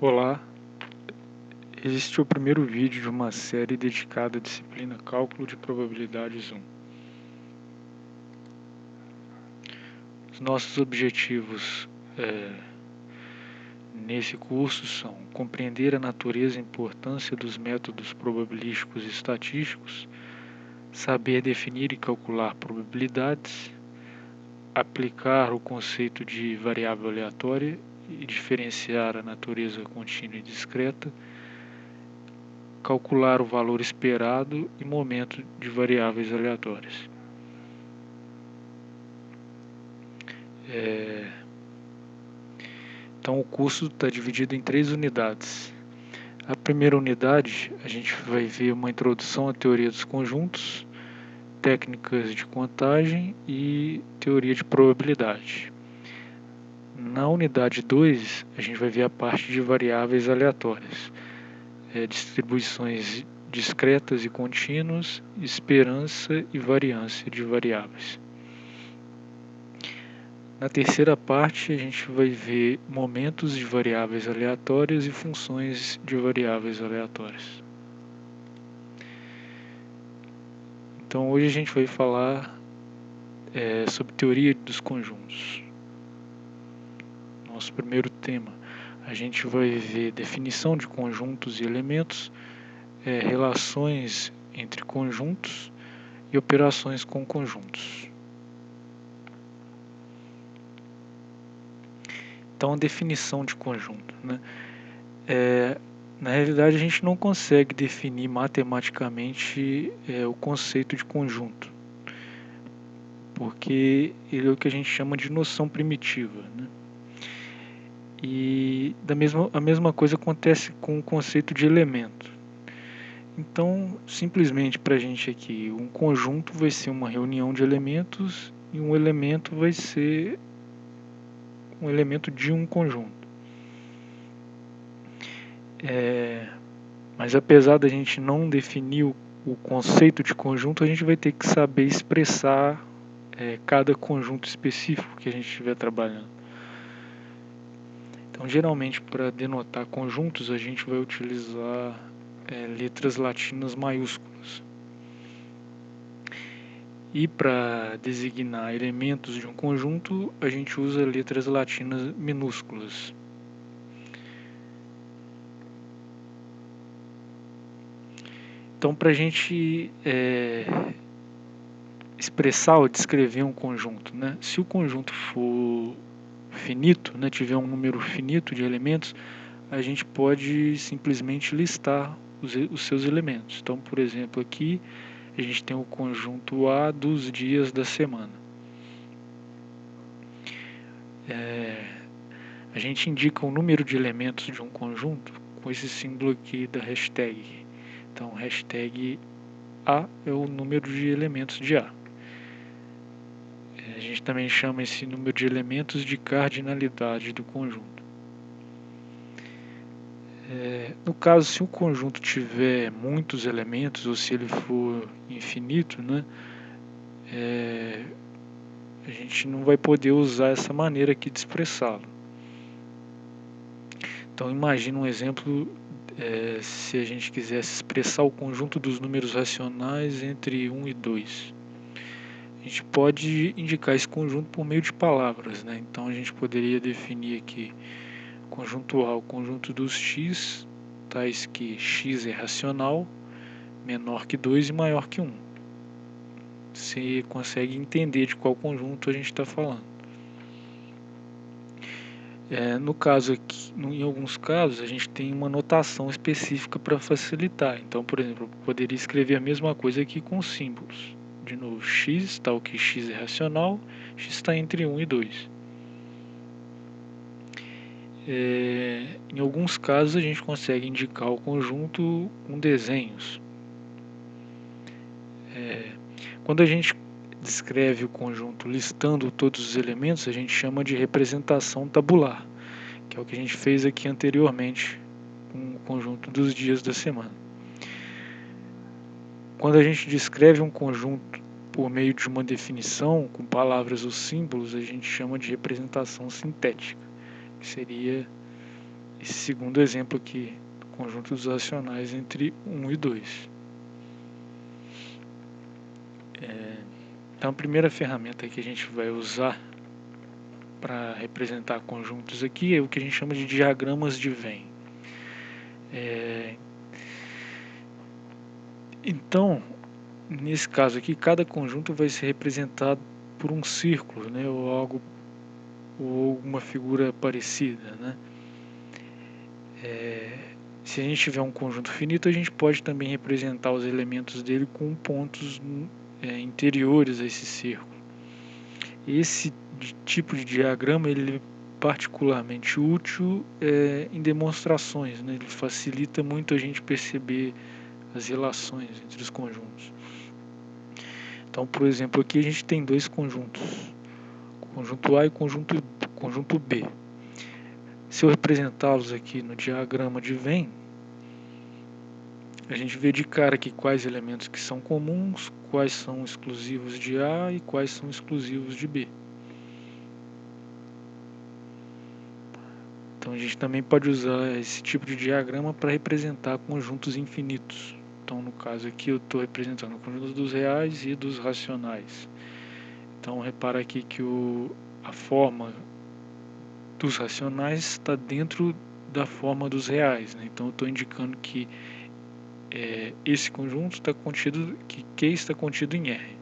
Olá, este é o primeiro vídeo de uma série dedicada à disciplina Cálculo de Probabilidades 1. Os nossos objetivos nesse curso são compreender a natureza e importância dos métodos probabilísticos e estatísticos, saber definir e calcular probabilidades, aplicar o conceito de variável aleatória e diferenciar a natureza contínua e discreta, calcular o valor esperado e momento de variáveis aleatórias. Então o curso está dividido em 3 unidades. A primeira unidade a gente vai ver uma introdução à teoria dos conjuntos, técnicas de contagem e teoria de probabilidade. Na unidade 2 a gente vai ver a parte de variáveis aleatórias, distribuições discretas e contínuas, esperança e variância de variáveis. Na terceira parte, a gente vai ver momentos de variáveis aleatórias e funções de variáveis aleatórias. Então, hoje a gente vai falar sobre teoria dos conjuntos. Nosso primeiro tema, a gente vai ver definição de conjuntos e elementos, relações entre conjuntos e operações com conjuntos. Então, a definição de conjunto, na realidade, a gente não consegue definir matematicamente o conceito de conjunto, porque ele é o que a gente chama de noção primitiva, E a mesma coisa acontece com o conceito de elemento. Então, simplesmente para a gente aqui, um conjunto vai ser uma reunião de elementos e um elemento vai ser um elemento de um conjunto. Mas apesar da gente não definir o conceito de conjunto, a gente vai ter que saber expressar cada conjunto específico que a gente estiver trabalhando. Então, geralmente, para denotar conjuntos, a gente vai utilizar letras latinas maiúsculas. E para designar elementos de um conjunto, a gente usa letras latinas minúsculas. Então, para a gente expressar ou descrever um conjunto, se o conjunto for finito, tiver um número finito de elementos, a gente pode simplesmente listar os seus elementos. Então, por exemplo, aqui a gente tem o conjunto A dos dias da semana. A gente indica o número de elementos de um conjunto com esse símbolo aqui da hashtag. Então, hashtag A é o número de elementos de A. A gente também chama esse número de elementos de cardinalidade do conjunto. No caso, se o conjunto tiver muitos elementos, ou se ele for infinito, a gente não vai poder usar essa maneira aqui de expressá-lo. Então, imagine um exemplo, se a gente quisesse expressar o conjunto dos números racionais entre 1 e 2. A gente pode indicar esse conjunto por meio de palavras, Então, a gente poderia definir aqui conjunto A, o conjunto dos x, tais que x é racional, menor que 2 e maior que 1. Você consegue entender de qual conjunto a gente está falando. No caso aqui, em alguns casos, a gente tem uma notação específica para facilitar. Então, por exemplo, eu poderia escrever a mesma coisa aqui com símbolos. De novo, x, tal que x é racional, x está entre 1 e 2. Em alguns casos, a gente consegue indicar o conjunto com desenhos. Quando a gente descreve o conjunto listando todos os elementos, a gente chama de representação tabular, que é o que a gente fez aqui anteriormente com o conjunto dos dias da semana. Quando a gente descreve um conjunto por meio de uma definição, com palavras ou símbolos, a gente chama de representação sintética, que seria esse segundo exemplo aqui, do conjunto dos racionais entre 1 e 2. Então a primeira ferramenta que a gente vai usar para representar conjuntos aqui é o que a gente chama de diagramas de Venn. Então, nesse caso aqui, cada conjunto vai ser representado por um círculo, né, ou uma figura parecida, né? Se a gente tiver um conjunto finito, a gente pode também representar os elementos dele com pontos interiores a esse círculo. Esse tipo de diagrama ele é particularmente útil em demonstrações, né? Ele facilita muito a gente perceber as relações entre os conjuntos. Então, por exemplo, aqui a gente tem dois conjuntos, conjunto A e conjunto B. Se eu representá-los aqui no diagrama de Venn, a gente vê de cara aqui quais elementos que são comuns, quais são exclusivos de A e quais são exclusivos de B. Então a gente também pode usar esse tipo de diagrama para representar conjuntos infinitos. Então no caso aqui eu estou representando o conjunto dos reais e dos racionais. Então repara aqui que a forma dos racionais está dentro da forma dos reais, né? Então eu estou indicando que esse conjunto está contido, que Q está contido em R.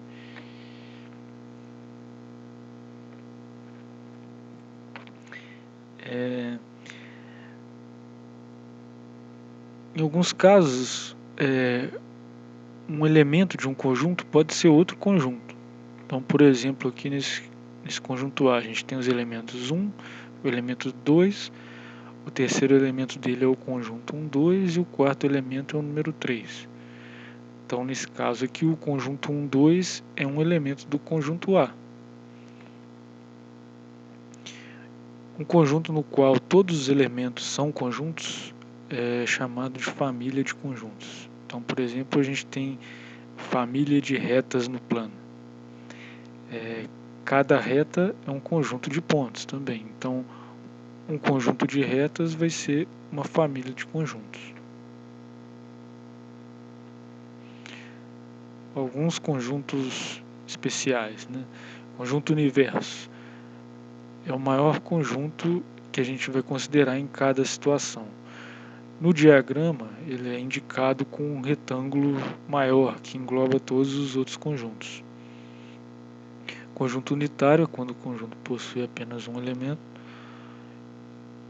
Em alguns casos, um elemento de um conjunto pode ser outro conjunto. Então, por exemplo, aqui nesse conjunto A, a gente tem os elementos 1, o elemento 2, o terceiro elemento dele é o conjunto 1, 2 e o quarto elemento é o número 3. Então, nesse caso aqui, o conjunto 1, 2 é um elemento do conjunto A. Um conjunto no qual todos os elementos são conjuntos é chamado de família de conjuntos. Então, por exemplo, a gente tem família de retas no plano. Cada reta é um conjunto de pontos também. Então, um conjunto de retas vai ser uma família de conjuntos. Alguns conjuntos especiais, né? Conjunto universo é o maior conjunto que a gente vai considerar em cada situação. No diagrama, ele é indicado com um retângulo maior, que engloba todos os outros conjuntos. Conjunto unitário é quando o conjunto possui apenas um elemento.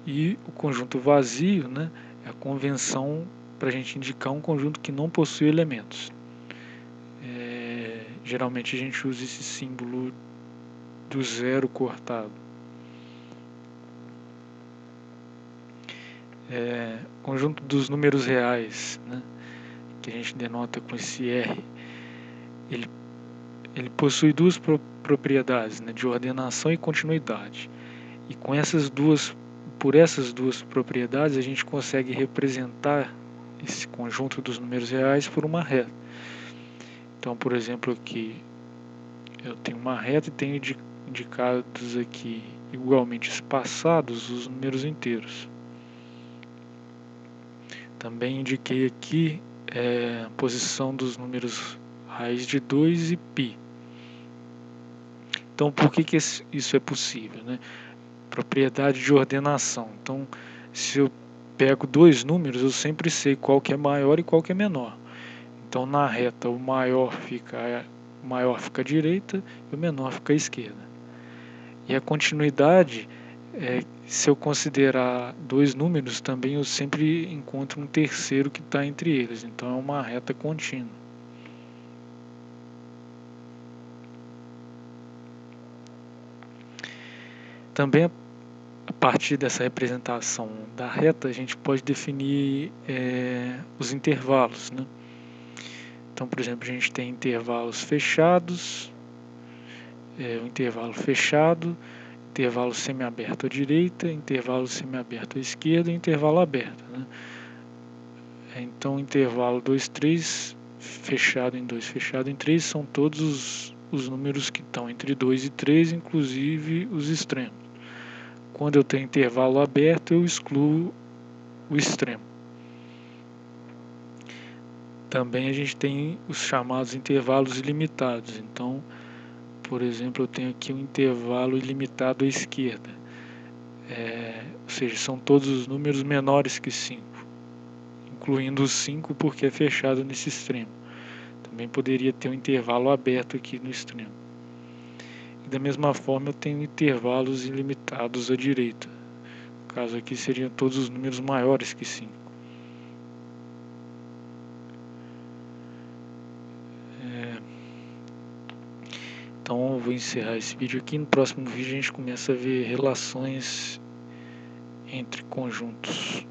E o conjunto vazio, né, é a convenção para a gente indicar um conjunto que não possui elementos. Geralmente a gente usa esse símbolo do zero cortado. Conjunto dos números reais, né, que a gente denota com esse R, ele possui duas propriedades, né, de ordenação e continuidade. E com por essas duas propriedades, a gente consegue representar esse conjunto dos números reais por uma reta. Então, por exemplo, aqui eu tenho uma reta e tenho indicados aqui igualmente espaçados os números inteiros. Também indiquei aqui a posição dos números raiz de 2 e π. Então, por que isso é possível, né? Propriedade de ordenação. Então, se eu pego dois números, eu sempre sei qual que é maior e qual que é menor. Então, na reta, o maior fica à direita e o menor fica à esquerda. E a continuidade, se eu considerar dois números, também eu sempre encontro um terceiro que está entre eles. Então, é uma reta contínua. Também, a partir dessa representação da reta, a gente pode definir os intervalos, né? Então, por exemplo, a gente tem intervalos fechados, um intervalo fechado, intervalo semiaberto à direita, intervalo semiaberto à esquerda e intervalo aberto, né? Então, intervalo 2, 3, fechado em 2, fechado em 3, são todos os números que estão entre 2 e 3, inclusive os extremos. Quando eu tenho intervalo aberto, eu excluo o extremo. Também a gente tem os chamados intervalos ilimitados. Então, por exemplo, eu tenho aqui um intervalo ilimitado à esquerda. Ou seja, são todos os números menores que 5, incluindo o 5 porque é fechado nesse extremo. Também poderia ter um intervalo aberto aqui no extremo. E da mesma forma eu tenho intervalos ilimitados à direita. No caso aqui seriam todos os números maiores que 5. Então eu vou encerrar esse vídeo aqui. No próximo vídeo a gente começa a ver relações entre conjuntos.